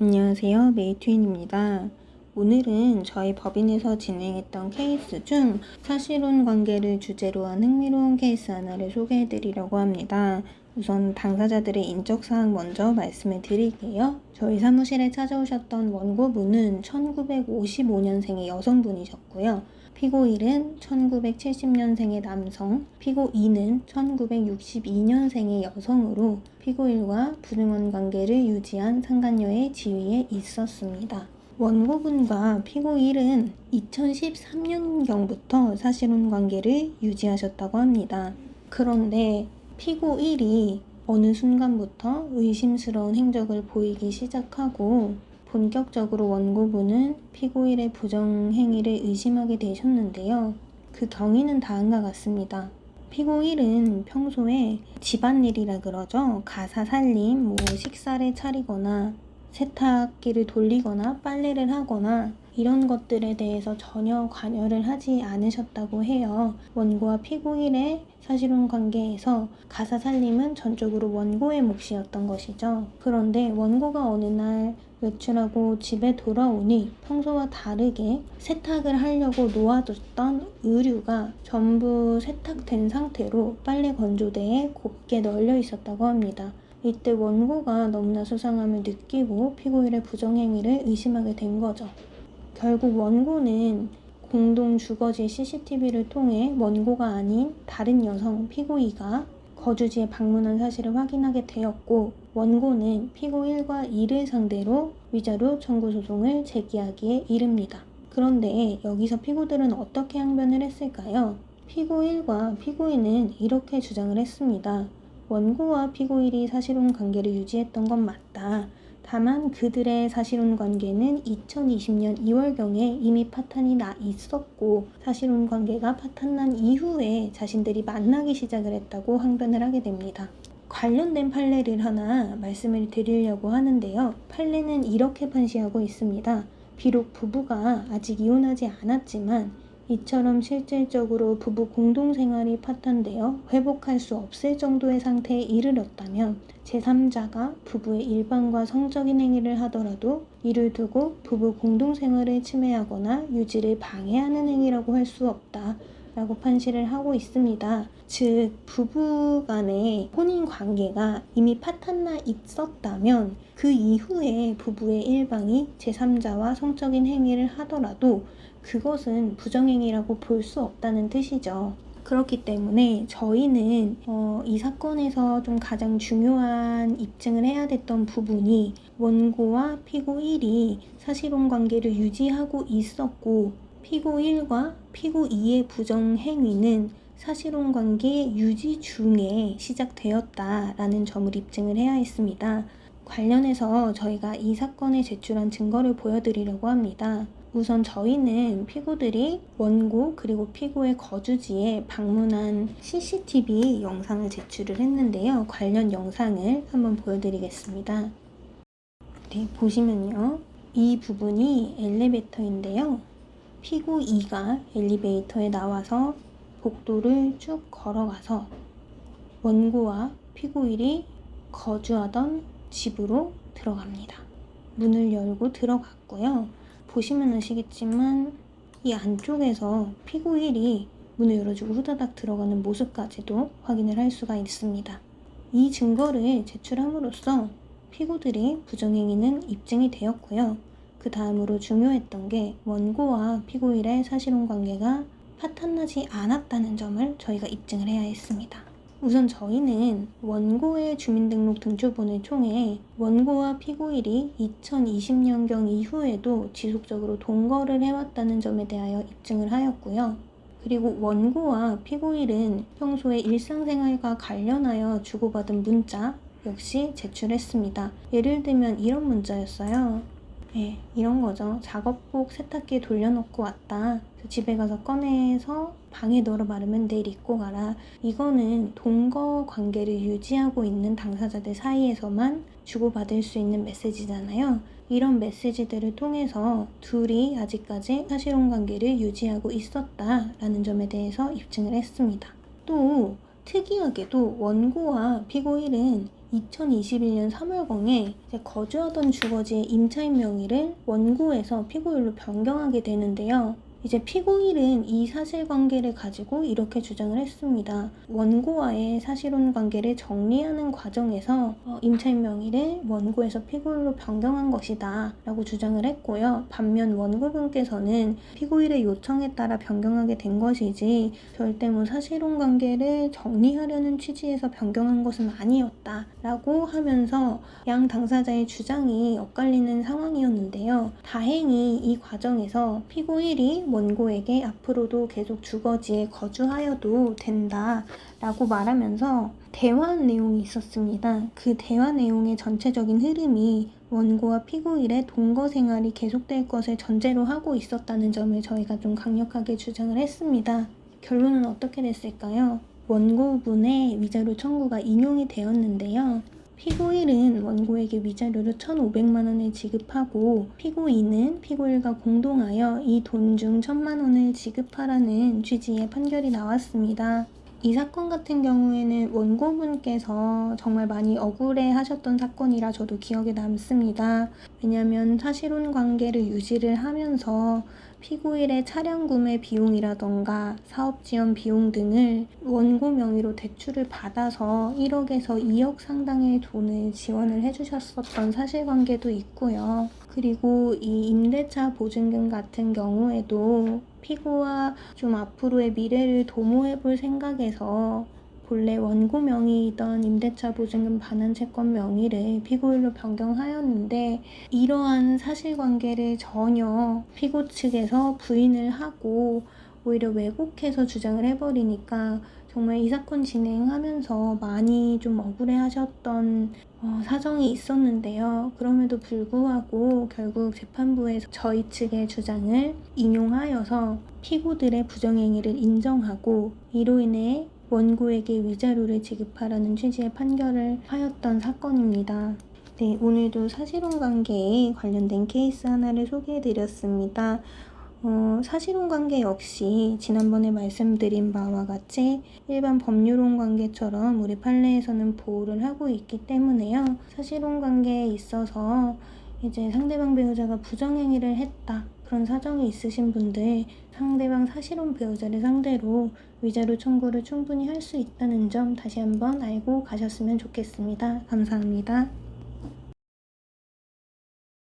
안녕하세요. 메이트윈입니다. 오늘은 저희 법인에서 진행했던 케이스 중 사실혼 관계를 주제로 한 흥미로운 케이스 하나를 소개해 드리려고 합니다. 우선 당사자들의 인적사항 먼저 말씀을 드릴게요. 저희 사무실에 찾아오셨던 원고분은 1955년생의 여성분이셨고요. 피고 1은 1970년생의 남성, 피고 2는 1962년생의 여성으로 피고 1과 불응언 관계를 유지한 상간녀의 지위에 있었습니다. 원고분과 피고 1은 2013년경부터 사실혼 관계를 유지하셨다고 합니다. 그런데 피고 1이 어느 순간부터 의심스러운 행적을 보이기 시작하고 본격적으로 원고분은 피고 1의 부정행위를 의심하게 되셨는데요. 그 경위는 다음과 같습니다. 피고 1은 평소에 집안일이라 그러죠. 가사 살림, 식사를 차리거나 세탁기를 돌리거나 빨래를 하거나 이런 것들에 대해서 전혀 관여를 하지 않으셨다고 해요. 원고와 피고 1의 사실혼 관계에서 가사 살림은 전적으로 원고의 몫이었던 것이죠. 그런데 원고가 어느 날 외출하고 집에 돌아오니 평소와 다르게 세탁을 하려고 놓아뒀던 의류가 전부 세탁된 상태로 빨래 건조대에 곱게 널려 있었다고 합니다. 이때 원고가 너무나 수상함을 느끼고 피고 1의 부정행위를 의심하게 된 거죠. 결국 원고는 공동 주거지 CCTV를 통해 원고가 아닌 다른 여성 피고 2가 거주지에 방문한 사실을 확인하게 되었고, 원고는 피고 1과 2를 상대로 위자료 청구 소송을 제기하기에 이릅니다. 그런데 여기서 피고들은 어떻게 항변을 했을까요? 피고 1과 피고 2는 이렇게 주장을 했습니다. 원고와 피고 1이 사실혼 관계를 유지했던 건 맞다. 다만 그들의 사실혼 관계는 2020년 2월경에 이미 파탄이 나 있었고, 사실혼 관계가 파탄난 이후에 자신들이 만나기 시작을 했다고 항변을 하게 됩니다. 관련된 판례를 하나 말씀을 드리려고 하는데요. 판례는 이렇게 판시하고 있습니다. 비록 부부가 아직 이혼하지 않았지만 이처럼 실질적으로 부부 공동생활이 파탄되어 회복할 수 없을 정도의 상태에 이르렀다면 제3자가 부부의 일방과 성적인 행위를 하더라도 이를 두고 부부 공동생활을 침해하거나 유지를 방해하는 행위라고 할 수 없다 라고 판시를 하고 있습니다. 즉, 부부 간의 혼인 관계가 이미 파탄나 있었다면 그 이후에 부부의 일방이 제3자와 성적인 행위를 하더라도 그것은 부정행위라고 볼 수 없다는 뜻이죠. 그렇기 때문에 저희는 이 사건에서 좀 가장 중요한 입증을 해야 됐던 부분이 원고와 피고 1이 사실혼 관계를 유지하고 있었고, 피고 1과 피고 2의 부정행위는 사실혼 관계 유지 중에 시작되었다라는 점을 입증을 해야 했습니다. 관련해서 저희가 이 사건에 제출한 증거를 보여드리려고 합니다. 우선 저희는 피고들이 원고 그리고 피고의 거주지에 방문한 CCTV 영상을 제출을 했는데요. 관련 영상을 한번 보여드리겠습니다. 네, 보시면요. 이 부분이 엘리베이터인데요. 피고 2가 엘리베이터에 나와서 복도를 쭉 걸어가서 원고와 피고 1이 거주하던 집으로 들어갑니다. 문을 열고 들어갔고요. 보시면 아시겠지만 이 안쪽에서 피고 1이 문을 열어주고 후다닥 들어가는 모습까지도 확인을 할 수가 있습니다. 이 증거를 제출함으로써 피고들이 부정행위는 입증이 되었고요. 그 다음으로 중요했던 게 원고와 피고 1의 사실혼 관계가 파탄나지 않았다는 점을 저희가 입증을 해야 했습니다. 우선 저희는 원고의 주민등록 등초본을 통해 원고와 피고 1이 2020년경 이후에도 지속적으로 동거를 해왔다는 점에 대하여 입증을 하였고요. 그리고 원고와 피고 1은 평소에 일상생활과 관련하여 주고받은 문자 역시 제출했습니다. 예를 들면 이런 문자였어요. 네, 이런 거죠. 작업복 세탁기에 돌려놓고 왔다. 집에 가서 꺼내서 방에 널어 마르면 내일 입고 가라. 이거는 동거 관계를 유지하고 있는 당사자들 사이에서만 주고받을 수 있는 메시지잖아요. 이런 메시지들을 통해서 둘이 아직까지 사실혼 관계를 유지하고 있었다라는 점에 대해서 입증을 했습니다. 또 특이하게도 원고와 피고 1은 2021년 3월경에 거주하던 주거지의 임차인 명의를 원고에서 피고일로 변경하게 되는데요. 이제 피고일은 이 사실관계를 가지고 이렇게 주장을 했습니다. 원고와의 사실혼 관계를 정리하는 과정에서 임차인 명의를 원고에서 피고일로 변경한 것이다 라고 주장을 했고요. 반면 원고분께서는 피고일의 요청에 따라 변경하게 된 것이지 절대 사실혼 관계를 정리하려는 취지에서 변경한 것은 아니었다 라고 하면서 양 당사자의 주장이 엇갈리는 상황이었는데요. 다행히 이 과정에서 피고일이 원고에게 앞으로도 계속 주거지에 거주하여도 된다 라고 말하면서 대화한 내용이 있었습니다. 그 대화 내용의 전체적인 흐름이 원고와 피고일의 동거 생활이 계속될 것을 전제로 하고 있었다는 점을 저희가 좀 강력하게 주장을 했습니다. 결론은 어떻게 됐을까요? 원고분의 위자료 청구가 인용이 되었는데요. 피고일은 원고에게 위자료로 1,500만 원을 지급하고 피고인은 피고일과 공동하여 이 돈 중 1,000만 원을 지급하라는 취지의 판결이 나왔습니다. 이 사건 같은 경우에는 원고분께서 정말 많이 억울해 하셨던 사건이라 저도 기억에 남습니다. 왜냐하면 사실혼 관계를 유지를 하면서 피고일의 차량 구매 비용이라던가 사업 지원 비용 등을 원고 명의로 대출을 받아서 1억에서 2억 상당의 돈을 지원을 해주셨었던 사실관계도 있고요. 그리고 이 임대차 보증금 같은 경우에도 피고와 좀 앞으로의 미래를 도모해 볼 생각에서 본래 원고 명의이던 임대차 보증금 반환 채권 명의를 피고일로 변경하였는데 이러한 사실관계를 전혀 피고 측에서 부인을 하고 오히려 왜곡해서 주장을 해버리니까 정말 이 사건 진행하면서 많이 좀 억울해하셨던 사정이 있었는데요. 그럼에도 불구하고 결국 재판부에서 저희 측의 주장을 인용하여서 피고들의 부정행위를 인정하고 이로 인해 원고에게 위자료를 지급하라는 취지의 판결을 하였던 사건입니다. 네, 오늘도 사실혼 관계에 관련된 케이스 하나를 소개해드렸습니다. 사실혼 관계 역시 지난번에 말씀드린 바와 같이 일반 법률혼 관계처럼 우리 판례에서는 보호를 하고 있기 때문에요. 사실혼 관계에 있어서 이제 상대방 배우자가 부정행위를 했다. 그런 사정이 있으신 분들 상대방 사실혼 배우자를 상대로 위자료 청구를 충분히 할 수 있다는 점 다시 한번 알고 가셨으면 좋겠습니다. 감사합니다.